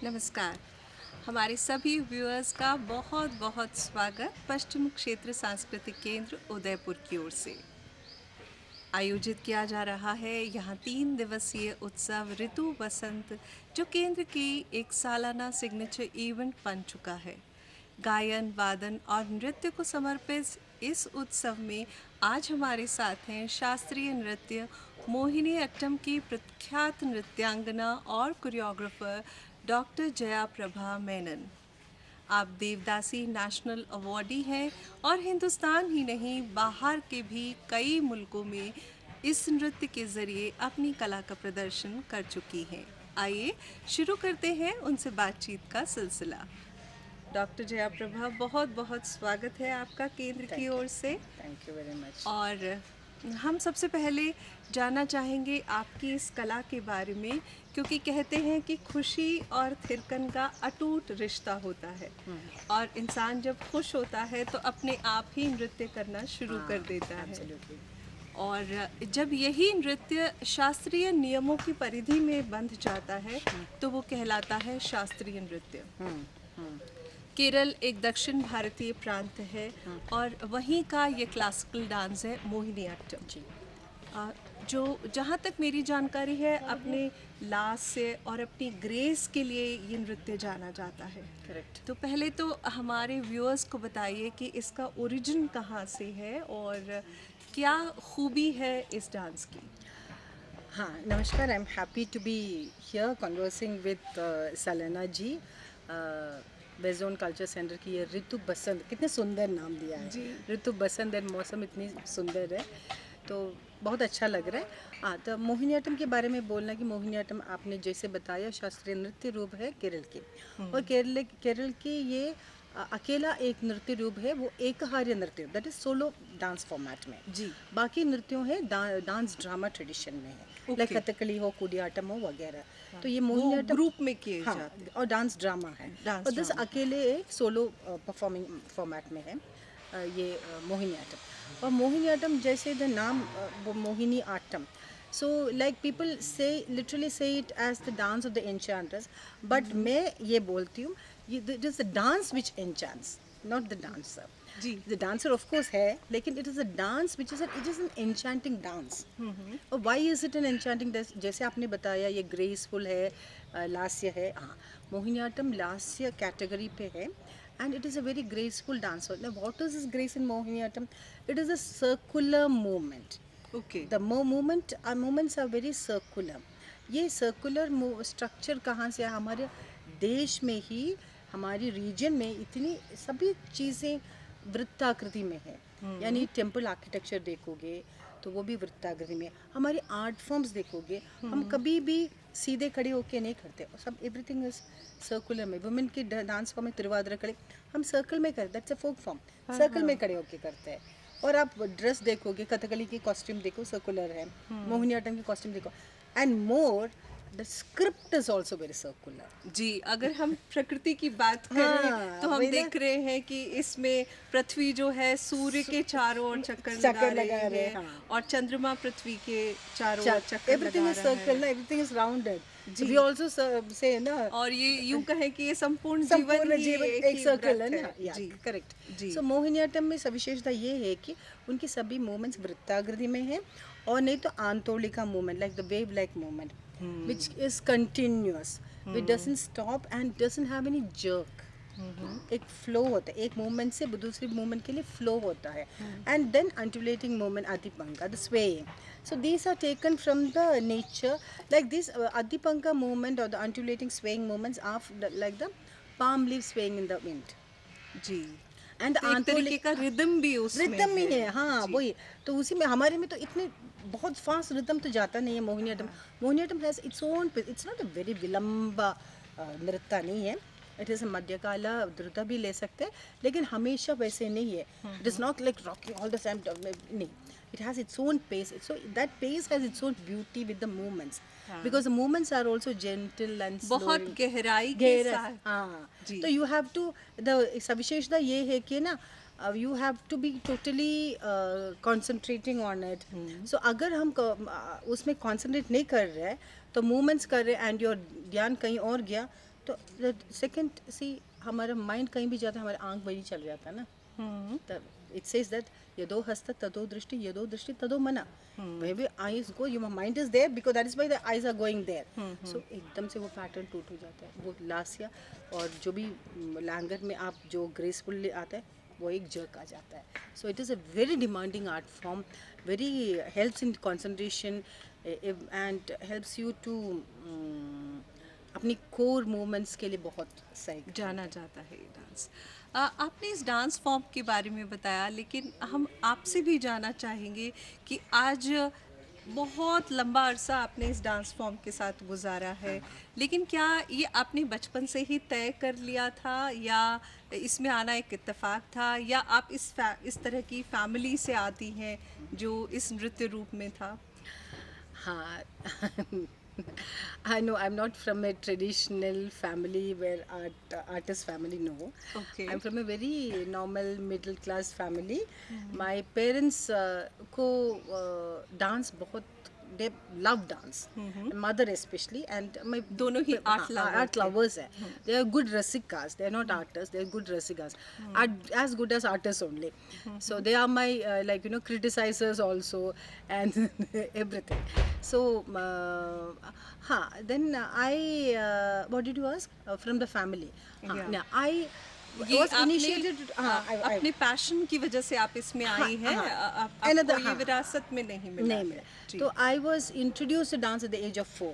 नमस्कार। हमारे सभी व्यूअर्स का बहुत बहुत स्वागत पश्चिम क्षेत्र सांस्कृतिक केंद्र उदयपुर की ओर से आयोजित किया जा रहा है। यहाँ 3 दिवसीय उत्सव ऋतु बसंत जो केंद्र की एक सालाना सिग्नेचर इवेंट बन चुका है। गायन, वादन और नृत्य को समर्पित इस उत्सव में आज हमारे साथ हैं शास्त्रीय नृत्य मोहिनी अट्टम की प्रख्यात नृत्यांगना और कोरियोग्राफर डॉक्टर जया प्रभा मेनन। आप देवदासी नेशनल अवॉर्डी हैं और हिंदुस्तान ही नहीं बाहर के भी कई मुल्कों में इस नृत्य के ज़रिए अपनी कला का प्रदर्शन कर चुकी हैं। आइए शुरू करते हैं उनसे बातचीत का सिलसिला। डॉक्टर जया प्रभा, बहुत बहुत स्वागत है आपका केंद्र की ओर से। Thank you very much. और हम सबसे पहले जानना चाहेंगे आपकी इस कला के बारे में, क्योंकि कहते हैं कि खुशी और थिरकन का अटूट रिश्ता होता है और इंसान जब खुश होता है तो अपने आप ही नृत्य करना शुरू कर देता है। और जब यही नृत्य शास्त्रीय नियमों की परिधि में बंध जाता है तो वो कहलाता है शास्त्रीय नृत्य। केरल एक दक्षिण भारतीय प्रांत है और वहीं का ये क्लासिकल डांस है मोहिनी अट्टम जी, जो जहाँ तक मेरी जानकारी है अपने लास्य और अपनी ग्रेस के लिए ये नृत्य जाना जाता है। करेक्ट। तो पहले तो हमारे व्यूअर्स को बताइए कि इसका ओरिजिन कहाँ से है और क्या खूबी है इस डांस की। हाँ, नमस्कार। I am happy to be here conversing with Salena ji. बेजोन कल्चर सेंटर की ये ऋतु बसंत, कितने सुंदर नाम दिया है जी। ऋतु बसंत एंड मौसम इतनी सुंदर है तो बहुत अच्छा लग रहा है। हाँ, तो मोहिनीअट्टम के बारे में बोलना कि मोहिनीअट्टम आपने जैसे बताया शास्त्रीय नृत्य रूप है केरल के, और केरल की ये अकेला एक नृत्य रूप है, वो एकहार्य नृत्य, that is solo dance format में जी। बाकी नृत्यों है डांस ड्रामा ट्रेडिशन में है, लाइक कथकली हो, कुडियाट्टम हो वगैरह। हाँ, तो ये मोहिनीअट्टम ग्रुप में किए हाँ, जाते हैं और डांस ड्रामा है, और दस अकेले एक सोलो परफॉर्मिंग फॉर्मेट में है ये मोहिनीअट्टम। और मोहिनीअट्टम जैसे द नाम वो Mohini आट्टम, so like people say literally say it as the dance of the enchanters, but मैं ये बोलती हूँ it is the dance which enchants, not the dancer ji. the dancer of course है, लेकिन it is a dance which is it is an enchanting dance। और why is it an enchanting dance? जैसे आपने बताया ये graceful है, लास्य है। हाँ, मोहिनीअट्टम लास्य कैटेगरी पे है and it is a very graceful dance. Now what is this grace in mohiniyattam? It is a circular movement. Okay. The movements are very circular. ये सर्कुलर स्ट्रक्चर कहाँ से है? हमारे देश में ही, हमारी रीजन में इतनी सभी चीज़ें वृत्ताकृति में है। यानी टेम्पल आर्किटेक्चर देखोगे तो वो भी वृत्ताकृति में। हमारे आर्ट फॉर्म्स देखोगे, हम कभी भी सीधे खड़े होके नहीं करते, सब एवरीथिंग इज सर्कुलर में। वुमेन की डांस फॉर्म में तिरुवादिरा खड़े हम सर्कल में करते, that's a folk form, circle में खड़े होके करते हैं। और आप ड्रेस देखोगे, कथकली की कॉस्ट्यूम देखो सर्कुलर है, मोहिनीअट्टम की कॉस्ट्यूम देखो, and more the script is also very circular जी। अगर हम प्रकृति की बात करें तो हम देख रहे हैं कि इसमें पृथ्वी जो है सूर्य के चारों ओर चक्कर लगा रही है, हाँ। और चंद्रमा पृथ्वी के चारों ओर चक्कर everything is circle, everything is rounded. We also say ना, और ये यूं कहें कि ये संपूर्ण जीवन एक सर्कल है ना जी। करेक्ट जी। सो मोहिनीअट्टम में सविशेषता ये है कि उनकी सभी मूवमेंट्स वृत्ताकृति में है, और नहीं तो आंतोलिका movement, like the wave like movement which is continuous, which doesn't stop and doesn't have any jerk। एक फ्लो होता है, एक मूवमेंट से दूसरी मूवमेंट के लिए फ्लो होता है, एंड देन अंडुलेटिंग मूवमेंट अधिपंका, the swaying। So these are taken from the nature, like this अधिपंका movement or the undulating swaying movements are like the palm leaf swaying in the wind जी। And तो एक तरीके का rhythm भी उसमें rhythm ही है। हाँ, वही तो उसी में हमारे में तो इतने बहुत फास्ट रिदम तो जाता नहीं है Mohiniyattam. Mohiniyattam has its own, it's not a very विलंबा नृत्य नहीं है, इट इज़ मध्यकाला द्रुत भी ले सकते हैं, लेकिन हमेशा वैसे नहीं है। It is not like rocking all the time, नहीं, it has its own pace. So that pace has its own beauty with the movements, हाँ. because the movements are also gentle and slow. बहुत गहराई के गहरा, साथ हाँ. जी. तो you have to, the सविशेषता ये है कि ना, you have to be totally concentrating on it. So अगर हम उसमें concentrate नहीं कर रहे तो movements कर रहे and your ध्यान कहीं और गया, तो the second, see, हमारा mind कहीं भी जाता है, हमारा आँख बड़ी चल जाता है ना. It says that यदो हस्त तदो दृष्टि, यदो दृष्टि तदो मना. Wherever eyes go, your mind is there, because that is why the eyes are going there. So एकदम से वो पैटर्न टूट हो जाता है. वो लास्या और जो भी लैंगर में आप जो ग्रेसफुल आता है, वो एक जर्क आ जाता है. So it is a very demanding art form, very helps in concentration, and helps you to अपनी कोर मूवमेंट्स के लिए बहुत सही जाना जाता है ये डांस. आपने इस डांस फॉर्म के बारे में बताया, लेकिन हम आपसे भी जानना चाहेंगे कि आज बहुत लंबा अरसा आपने इस डांस फॉर्म के साथ गुजारा है, लेकिन क्या ये आपने बचपन से ही तय कर लिया था, या इसमें आना एक इत्तेफाक था, या आप इस तरह की फैमिली से आती हैं जो इस नृत्य रूप में था? हाँ. I know I'm not from a traditional family where artist family, no. Okay. I'm from a very normal middle class family. My parents को dance बहुत, they love dance. Mother especially, and my दोनों ही art lovers है. They are good rasikas. They are not artists. They are good rasikas. As good as artists only. So they are my like, you know, criticizers also, and everything. So then I what did you ask? From the family. Yeah. I ये was आपने initiated. अपने passion की वजह से आप इसमें आई हैं, आपको ये विरासत में नहीं मिला. नहीं मिला. तो I was introduced to dance at the age of 4.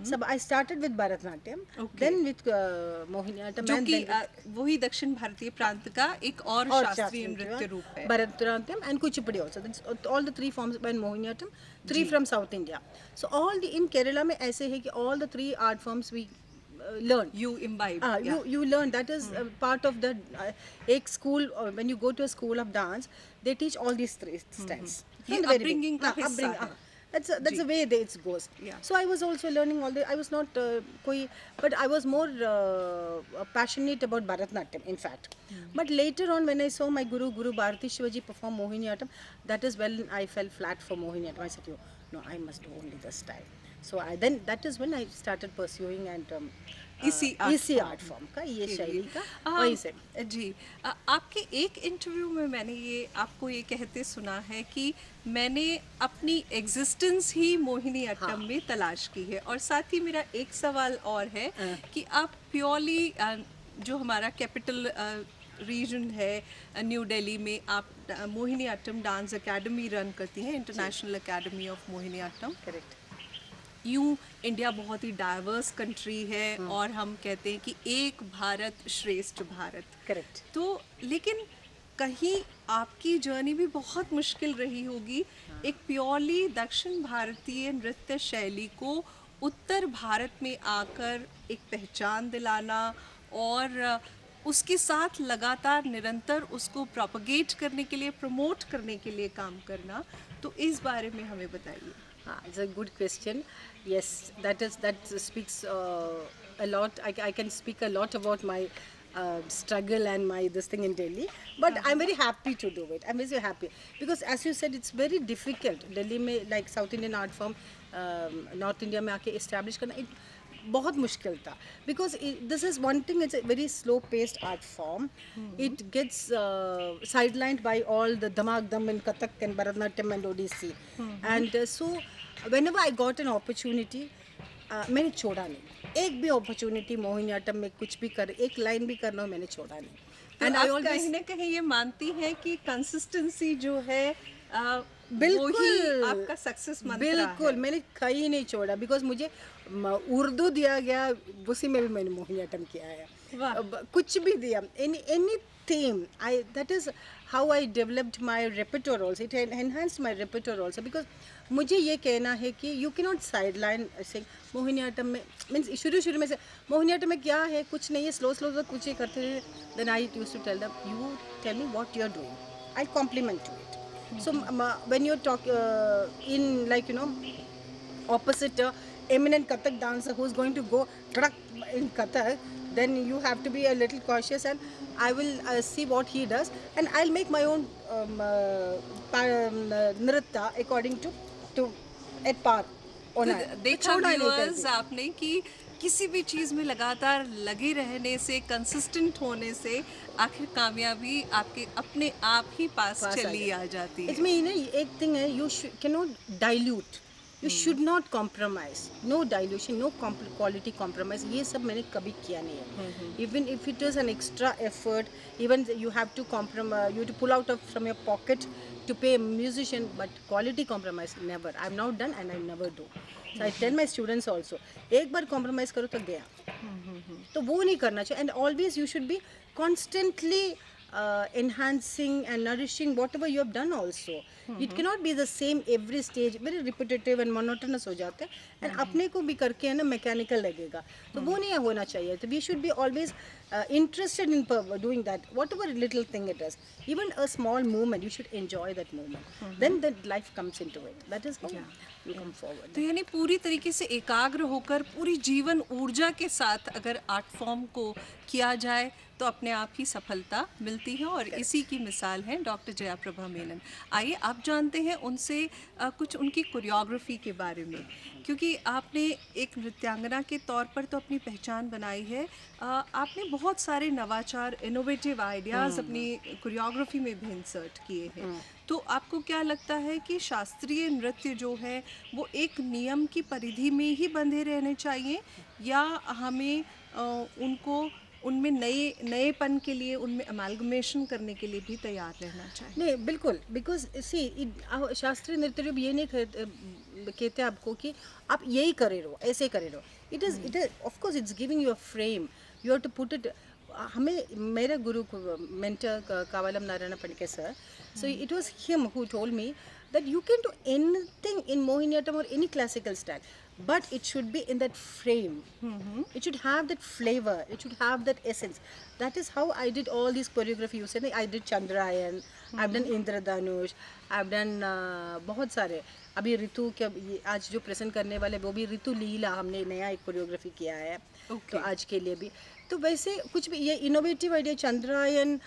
So I started with Bharatanatyam, then with Mohiniyattam, जो and कि then वही दक्षिण भारतीय प्रांत का एक और शास्त्रीय नृत्य रूप है. Bharatanatyam and Kuchipudi also. That's all the three forms by Mohiniyattam, 3 from South India. So all the in Kerala में ऐसे है कि all the 3 art forms we learn. You imbibe. You learn. That is part of the एक school, when you go to a school of dance, they teach all these 3 styles. ये From the very upbringing का beginning. हिस्सा है. That's the way it goes. Yeah. So I was also learning all the. I was not but I was more passionate about Bharatanatyam, in fact. But later on, when I saw my Guru Bharati Shivaji perform Mohiniyattam, that is when I fell flat for Mohiniyattam. I said, no, I must do only this style. So that is when I started pursuing and इसी art form का, ये शैली का, वही से. जी, आपके एक interview में मैंने ये आपको ये कहते सुना है कि मैंने अपनी एग्जिस्टेंस ही मोहिनी अट्टम में तलाश की है. और साथ ही मेरा एक सवाल और है कि आप प्योरली जो हमारा कैपिटल रीजन है न्यू दिल्ली में, आप Mohiniyattam dance academy run करती हैं, international academy of Mohiniyattam. Correct. यूँ इंडिया बहुत ही डाइवर्स कंट्री है और हम कहते हैं कि एक भारत श्रेष्ठ भारत. करेक्ट. तो लेकिन कहीं आपकी जर्नी भी बहुत मुश्किल रही होगी, एक प्योरली दक्षिण भारतीय नृत्य शैली को उत्तर भारत में आकर एक पहचान दिलाना और उसके साथ लगातार निरंतर उसको प्रोपगेट करने के लिए, प्रमोट करने के लिए काम करना. तो इस बारे में हमें बताइए. It's a good question. Yes, that speaks a lot. I can speak a lot about my struggle and my this thing in Delhi, but I'm very happy to do it. I'm very happy because, as you said, it's very difficult. Delhi में like South Indian art form, North India में आके establish करना बहुत मुश्किल था, because this is one thing, it's a very slow paced art form. It gets sidelined by all the dhamak dham and Kathak and Bharatanatyam and Odissi. And so whenever I got an opportunity, मैंने छोड़ा नहीं. एक भी opportunity Mohiniyattam में कुछ भी कर, एक लाइन भी करना हो, मैंने छोड़ा नहीं. And I always कहीं न कहीं ये मानती है कि कंसिस्टेंसी जो है बिल्कुल आपका सक्सेस मंत्र बिल्कुल है. मैंने कहीं नहीं छोड़ा, बिकॉज मुझे उर्दू दिया गया, उसी में भी मैंने मोहिनीअट्टम किया है. कुछ भी दिया, any theme, that is how I developed my repertoire also. It enhanced my repertoire also, because मुझे ये कहना है कि you cannot sideline saying Mohiniyattam में, मीन्स शुरू में से मोहिनीअट्टम में क्या है, कुछ नहीं है, स्लो कुछ ही करते थे. Then I used to tell them, you tell me what you are doing, I'll compliment to it. So when you talk in like opposite eminent Kathak dancer who's going to go trak in Kathak, then you have to be a little cautious, and I will see what he does, and I'll make my own nritta according to at par तो होना है, तो देखा छोड़ना नहीं viewers करती. आपने कि किसी भी चीज़ में लगातार लगे रहने से, कंसिस्टेंट होने से आखिर कामयाबी आपके अपने आप ही पास पास आ चली आ जाता जाती है. है। इसमें ना एक थिंग है, you cannot dilute, you should not compromise, no dilution, no quality compromise, ये सब मैंने कभी किया नहीं है. Even if it is an extra effort, even you have to compromise, you to pull out of from your pocket to pay a musician, but quality compromise never. I'm not done and I never do. So I tell my students also, एक बार compromise करो तो गया, तो वो नहीं करना चाहिए. And always you should be constantly enhancing and nourishing whatever you have done also. It cannot be the same every stage, very repetitive and monotonous हो जाते हैं, and अपने को भी करके है ना मैकेनिकल लगेगा, तो वो नहीं होना चाहिए. तो we should be always interested in doing that, whatever little thing it is, even a small movement, you should enjoy that movement. Then the life comes into it. That is how you come forward. तो यानी पूरी तरीके से एकाग्र होकर पूरी जीवन ऊर्जा के साथ अगर आर्ट फॉर्म को किया जाए तो अपने आप ही सफलता मिलती है, और इसी की मिसाल है डॉक्टर जयाप्रभा मेनन. आइए आप जानते हैं उनसे कुछ उनकी कोरियोग्राफी के बारे में, क्योंकि आपने एक नृत्यांगना के तौर पर तो अपनी पहचान बनाई है. आपने बहुत सारे नवाचार, इनोवेटिव आइडियाज़ अपनी कोरियोग्राफी में भी इंसर्ट किए हैं. तो आपको क्या लगता है कि शास्त्रीय नृत्य जो है वो एक नियम की परिधि में ही बंधे रहने चाहिए, या हमें उनको उनमें नएपन के लिए, उनमें अमालगमेशन करने के लिए भी तैयार रहना चाहिए? नहीं, बिल्कुल, बिकॉज सी शास्त्रीय नृत्य रूप ये नहीं कहते आपको कि आप यही करे रहो, ऐसे करे रहो. It is of course it's giving you a frame, you have to put it. हमें मेरे गुरु mentor Kavalam Narayana Panicker sir, so it was him who told me that you can do anything in Mohiniyattam or any classical style, but it should be in that frame. It should have that flavor, it should have that essence. That is how I did all these choreography. You said I did Chandrayan, I've done Indradhanush, I've done बहुत सारे. अभी ऋतु के आज जो present करने वाले वो भी ऋतु लीला, हमने नया एक कोरियोग्राफी किया है. तो आज के लिए भी तो वैसे कुछ भी ये innovative idea, Chandrayaan,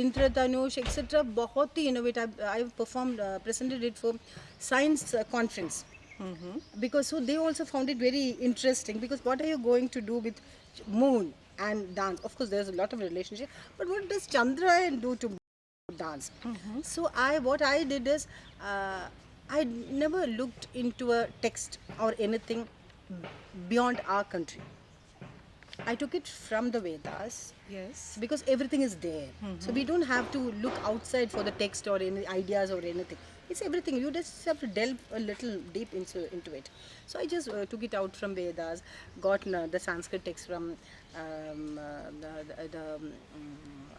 Indradhanush etcetera, बहुत ही innovative. I perform presented it for science conference, because so they also found it very interesting, because what are you going to do with moon and dance? Of course there's a lot of relationship, but what does Chandrayaan do to dance? So what I did is I never looked into a text or anything beyond our country. I took it from the Vedas, Yes. because everything is there. So we don't have to look outside for the text or any ideas or anything. It's everything. You just have to delve a little deep into it. So I just took it out from Vedas, got the Sanskrit text from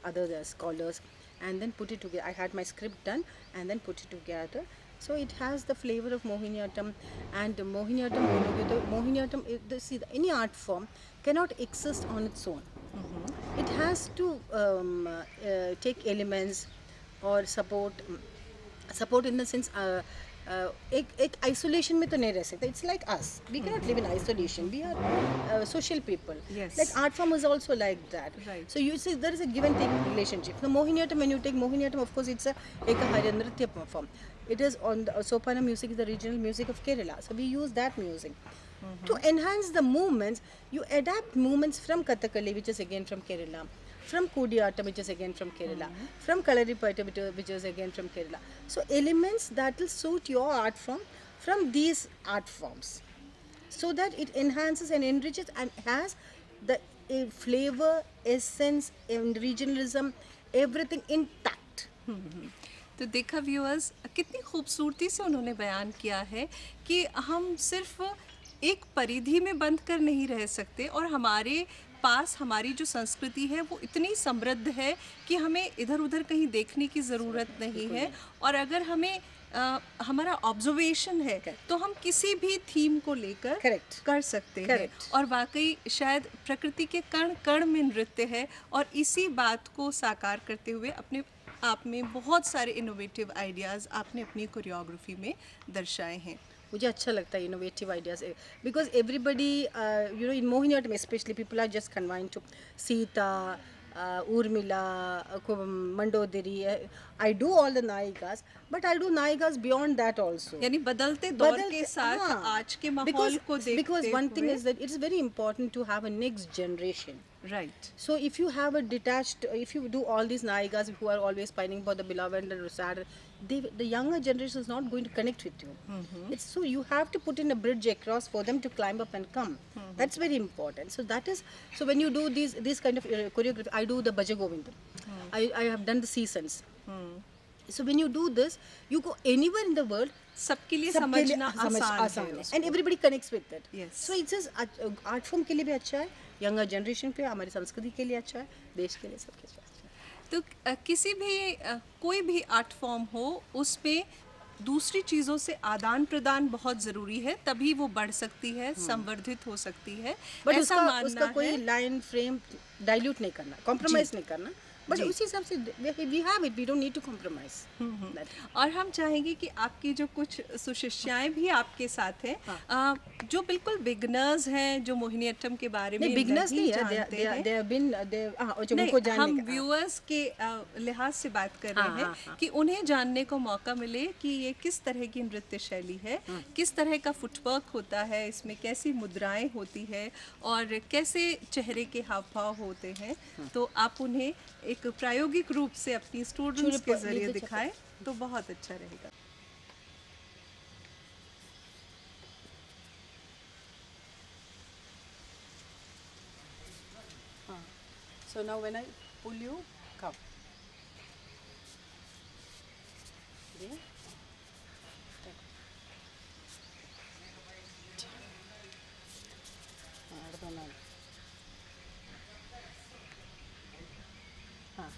other scholars, and then put it together. I had my script done and then put it together. So it has the flavor of Mohiniyattam, and Mohiniyattam, any art form cannot exist on its own. It has to take elements or support in the sense एक isolation में तो नहीं रह सकते. It's like us, we can not live in isolation, we are social people. Yes. Like art form is also like that. Right. So you see there is a give and take relationship. So Mohiniyattam, when you take Mohiniyattam, of course it's a Ekahari Nritya form. It is on the Sopana music, is the regional music of Kerala. So we use that music. To enhance the movements, you adapt movements from Kathakali, which is again from Kerala, from Kudiyattam, which is again from Kerala, from Kalaripayattu, which is again from Kerala. So elements that will suit your art form from these art forms, so that it enhances and enriches and has the flavor, essence, and regionalism, everything intact. तो देखा viewers, कितनी खूबसूरती से उन्होंने बयान किया है कि हम सिर्फ एक परिधि में बंद कर नहीं रह सकते, और हमारे पास हमारी जो संस्कृति है वो इतनी समृद्ध है कि हमें इधर उधर कहीं देखने की ज़रूरत नहीं है. और अगर हमें हमारा ऑब्जर्वेशन है तो हम किसी भी थीम को लेकर Correct. कर सकते हैं. Correct. और वाकई शायद प्रकृति के कण कण में नृत्य है, और इसी बात को साकार करते हुए अपने आप में बहुत सारे इनोवेटिव आइडियाज़ आपने अपनी कोरियोग्राफी में दर्शाए हैं। मुझे अच्छा लगता है innovative ideas, because everybody you know in Mohiniyattam specially people are just confined to Sita, Urmila, Mandodari. I do all the nayikas, but I do nayikas beyond that also. यानी बदलते दौर के साथ आज के माहौल को देखते because one thing हुए is that it's very important to have a next generation. Right So if you have a detached, if you do all these nayikas who are always pining for the beloved and sad, the younger generation is not going to connect with you. It's so you have to put in a bridge across for them to climb up and come. That's very important. So that is, so when you do these kind of choreography, I do the Bhaja Govindam. I have done the seasons. So when you do this, you go anywhere in the world. सबके लिए सबके लिए समझना आसान है and everybody connects with that. Yes. So it's art form के लिए भी अच्छा है, यंगर जनरेशन पे, हमारी संस्कृति के लिए अच्छा है, देश के लिए, सबके लिए अच्छा है. तो किसी भी कोई भी आर्ट फॉर्म हो उसमें दूसरी चीज़ों से आदान प्रदान बहुत ज़रूरी है, तभी वो बढ़ सकती है, संवर्धित हो सकती है. बट ऐसा उसका मानना कोई है. लाइन फ्रेम डाइल्यूट नहीं करना, कॉम्प्रोमाइज नहीं करना, बट जी. उसी हिसाब से we have it, we don't need to compromise. और हम चाहेंगे कि आपकी जो कुछ सुशिष्याएं भी आपके साथ हैं, जो बिल्कुल बिगनर्स हैं, जो मोहिनीअट्टम के बारे में नहीं, बिगनर्स नहीं है, जानते हैं. दे हैव बीन, जो नहीं, उनको जानने हम का, व्यूअर्स के लिहाज से बात कर रहे हैं कि उन्हें जानने को मौका मिले कि ये किस तरह की नृत्य शैली है, किस तरह का फुटवर्क होता है, इसमें कैसी मुद्राएं होती है और कैसे चेहरे के हाव भाव होते हैं. तो आप उन्हें एक प्रायोगिक रूप से अपनी स्टूडेंट्स के जरिए दिखाएं तो बहुत अच्छा रहेगा. So now when I pull you, come. Yeah. हाँ.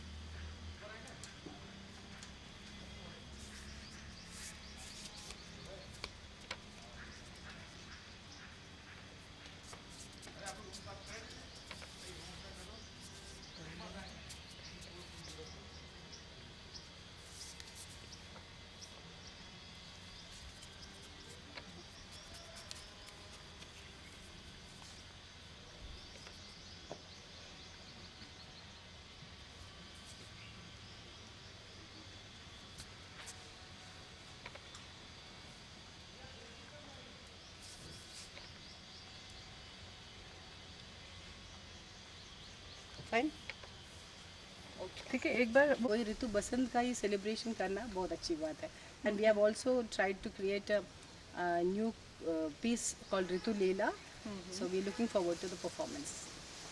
फाइन. ठीक है, एक बार वही ऋतु बसंत का ही सेलिब्रेशन करना बहुत अच्छी बात है. And we have also tried to create a new piece called Ritu Leela. So we're looking forward to the performance.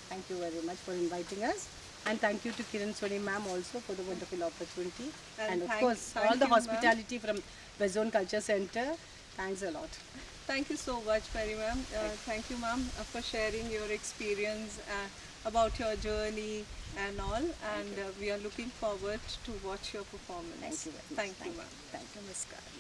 Thank you very much for inviting us, and thank you to Kiran Soni ma'am also for the wonderful opportunity, and of course thank all the you, ma'am. hospitality from West Culture Center. Thanks a lot. Thank you so much, Pari ma'am. Thank you, ma'am, for sharing your experience about your journey and all. And we are looking forward to watch your performance. Thank you very much. Thank you, ma'am. Thank you. नमस्कार.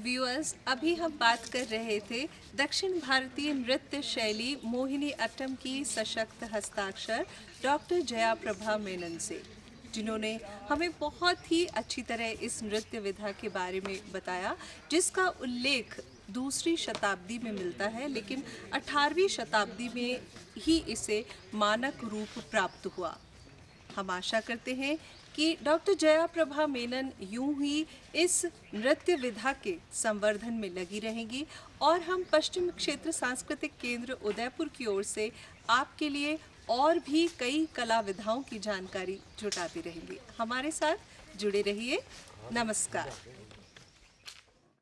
Viewers, अभी हम बात कर रहे थे दक्षिण भारतीय नृत्य शैली मोहिनी अट्टम की सशक्त हस्ताक्षर डॉक्टर जया प्रभा मेनन से, जिन्होंने हमें बहुत ही अच्छी तरह इस नृत्य विधा के बारे में बताया, जिसका उल्लेख दूसरी शताब्दी में मिलता है, लेकिन 18वीं शताब्दी में ही इसे मानक रूप प्राप्त हुआ. हम आशा करते हैं कि डॉक्टर जया प्रभा मेनन यूं ही इस नृत्य विधा के संवर्धन में लगी रहेंगी और हम पश्चिम क्षेत्र सांस्कृतिक केंद्र उदयपुर की ओर से आपके लिए और भी कई कला विधाओं की जानकारी जुटाते रहेंगे. हमारे साथ जुड़े रहिए. नमस्कार.